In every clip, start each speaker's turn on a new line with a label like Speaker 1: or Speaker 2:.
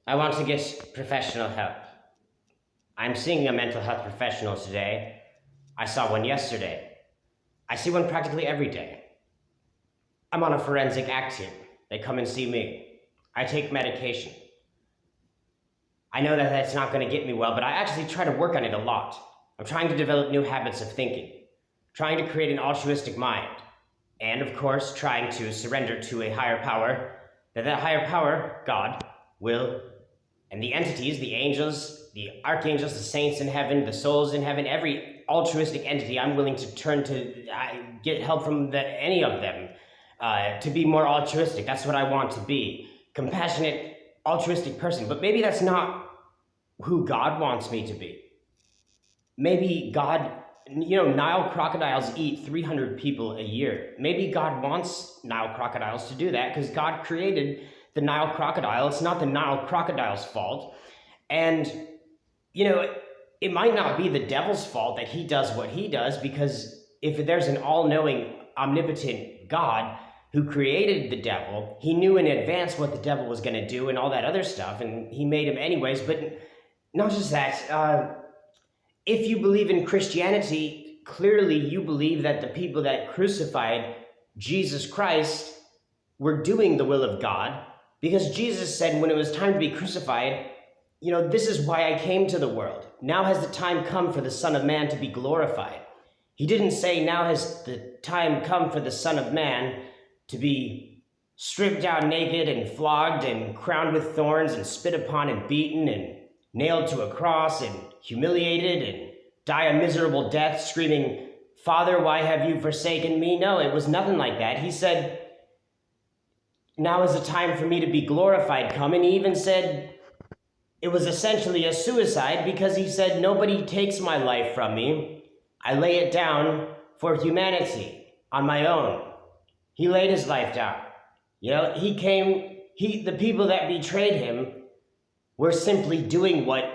Speaker 1: I want to get professional help. I'm seeing a mental health professional today. I saw one yesterday. I see one practically every day. I'm on a forensic act team. They come and see me. I take medication. I know that that's not going to get me well, but I actually try to work on it a lot. I'm trying to develop new habits of thinking, trying to create an altruistic mind, and of course, trying to surrender to a higher power, that higher power, God, will, and the entities, the angels, the archangels, the saints in heaven, the souls in heaven, every altruistic entity, I'm willing to turn to get help from any of them to be more altruistic. That's what I want to be. Compassionate, altruistic person. But maybe that's not who God wants me to be. Maybe God, Nile crocodiles eat 300 people a year. Maybe God wants Nile crocodiles to do that because God created the Nile crocodile. It's not the Nile crocodile's fault. And, it might not be the devil's fault that he does what he does, because if there's an all-knowing, omnipotent God who created the devil, he knew in advance what the devil was going to do and all that other stuff, and he made him anyways. But not just that, if you believe in Christianity, clearly you believe that the people that crucified Jesus Christ were doing the will of God, because Jesus said when it was time to be crucified, this is why I came to the world. Now has the time come for the Son of Man to be glorified. He didn't say now has the time come for the Son of Man to be stripped down naked and flogged and crowned with thorns and spit upon and beaten and nailed to a cross and humiliated and die a miserable death screaming, "Father, why have you forsaken me?" No, it was nothing like that. He said, now is the time for me to be glorified come. And he even said it was essentially a suicide, because he said, nobody takes my life from me. I lay it down for humanity on my own. He laid his life down. The people that betrayed him were simply doing what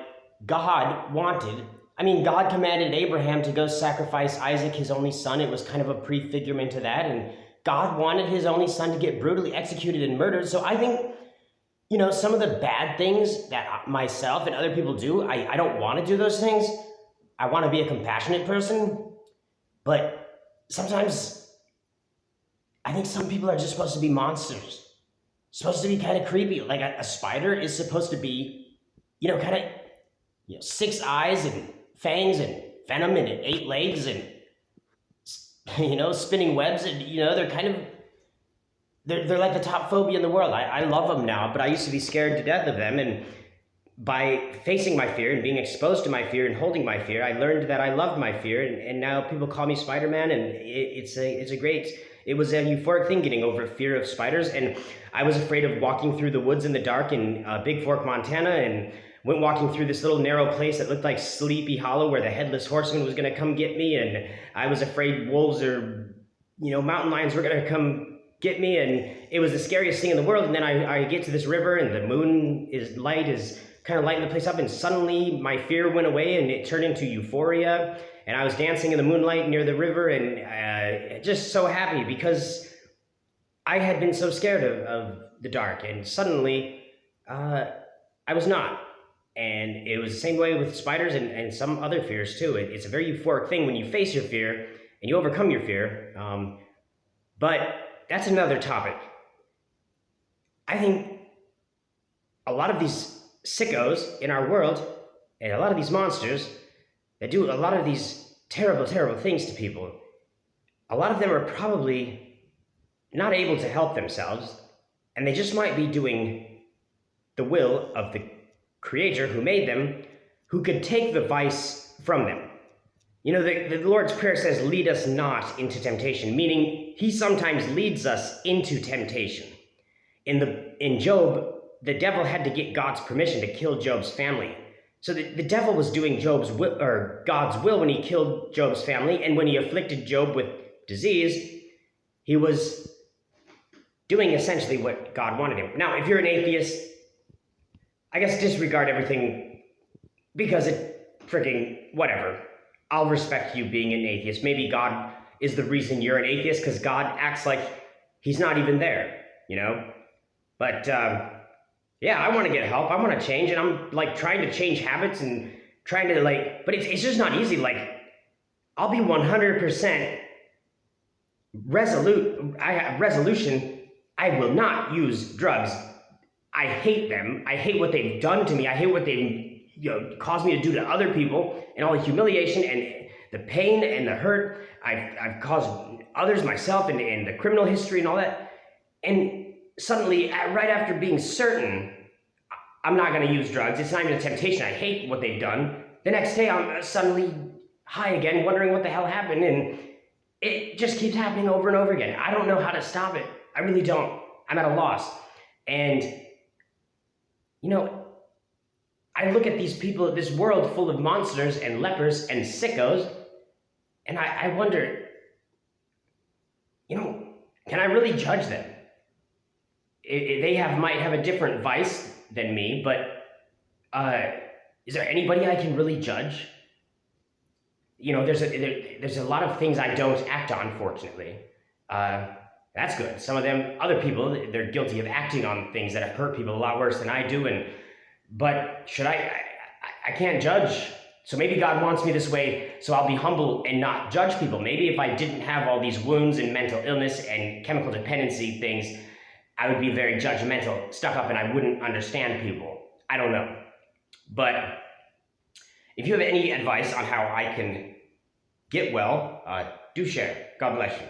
Speaker 1: God wanted. I mean, God commanded Abraham to go sacrifice Isaac, his only son. It was kind of a prefigurement to that. And God wanted his only son to get brutally executed and murdered. So I think, some of the bad things that myself and other people do, I don't want to do those things. I want to be a compassionate person. But sometimes I think some people are just supposed to be monsters. Supposed to be kind of creepy. Like a spider is supposed to be, kind of, 6 eyes and fangs and venom and 8 legs and, spinning webs. And, they're kind of, they're like the top phobia in the world. I love them now, but I used to be scared to death of them. And by facing my fear and being exposed to my fear and holding my fear, I learned that I loved my fear. And now people call me Spider-Man, and it was a euphoric thing getting over fear of spiders. And I was afraid of walking through the woods in the dark in Big Fork, Montana, and went walking through this little narrow place that looked like Sleepy Hollow, where the Headless Horseman was going to come get me. And I was afraid wolves or, mountain lions were going to come get me. And it was the scariest thing in the world. And then I get to this river, and the moon is kind of lighting the place up. And suddenly my fear went away, and it turned into euphoria. And I was dancing in the moonlight near the river, and just so happy, because I had been so scared of the dark. And suddenly I was not. And it was the same way with spiders and some other fears too. It's a very euphoric thing when you face your fear and you overcome your fear. But that's another topic. I think a lot of these sickos in our world, and a lot of these monsters that do a lot of these terrible, terrible things to people, a lot of them are probably not able to help themselves, and they just might be doing the will of the Creator who made them, who could take the vice from them. The Lord's Prayer says, lead us not into temptation, meaning he sometimes leads us into temptation. In Job, the devil had to get God's permission to kill Job's family. So the devil was doing God's will when he killed Job's family, and when he afflicted Job with disease, he was doing essentially what God wanted him. Now, if you're an atheist, I guess disregard everything, because it freaking whatever. I'll respect you being an atheist. Maybe God is the reason you're an atheist, because God acts like he's not even there, But Yeah, I want to get help. I want to change, and I'm like trying to change habits and trying to like, but it's just not easy. Like, I'll be 100% resolute. I have resolution. I will not use drugs. I hate them. I hate what they've done to me. I hate what they've caused me to do to other people, and all the humiliation and the pain and the hurt I've caused others, myself, and the criminal history and all that. And suddenly, right after being certain I'm not going to use drugs, it's not even a temptation. I hate what they've done. The next day, I'm suddenly high again, wondering what the hell happened, and it just keeps happening over and over again. I don't know how to stop it. I really don't. I'm at a loss. And I look at these people, this world full of monsters and lepers and sickos, and I wonder, can I really judge them? They might have a different vice than me, but is there anybody I can really judge? There's a lot of things I don't act on, fortunately. That's good. Some of them, other people, they're guilty of acting on things that have hurt people a lot worse than I do, but should I can't judge. So maybe God wants me this way, so I'll be humble and not judge people. Maybe if I didn't have all these wounds and mental illness and chemical dependency things, I would be very judgmental, stuck up, and I wouldn't understand people. I don't know. But if you have any advice on how I can get well, do share. God bless you.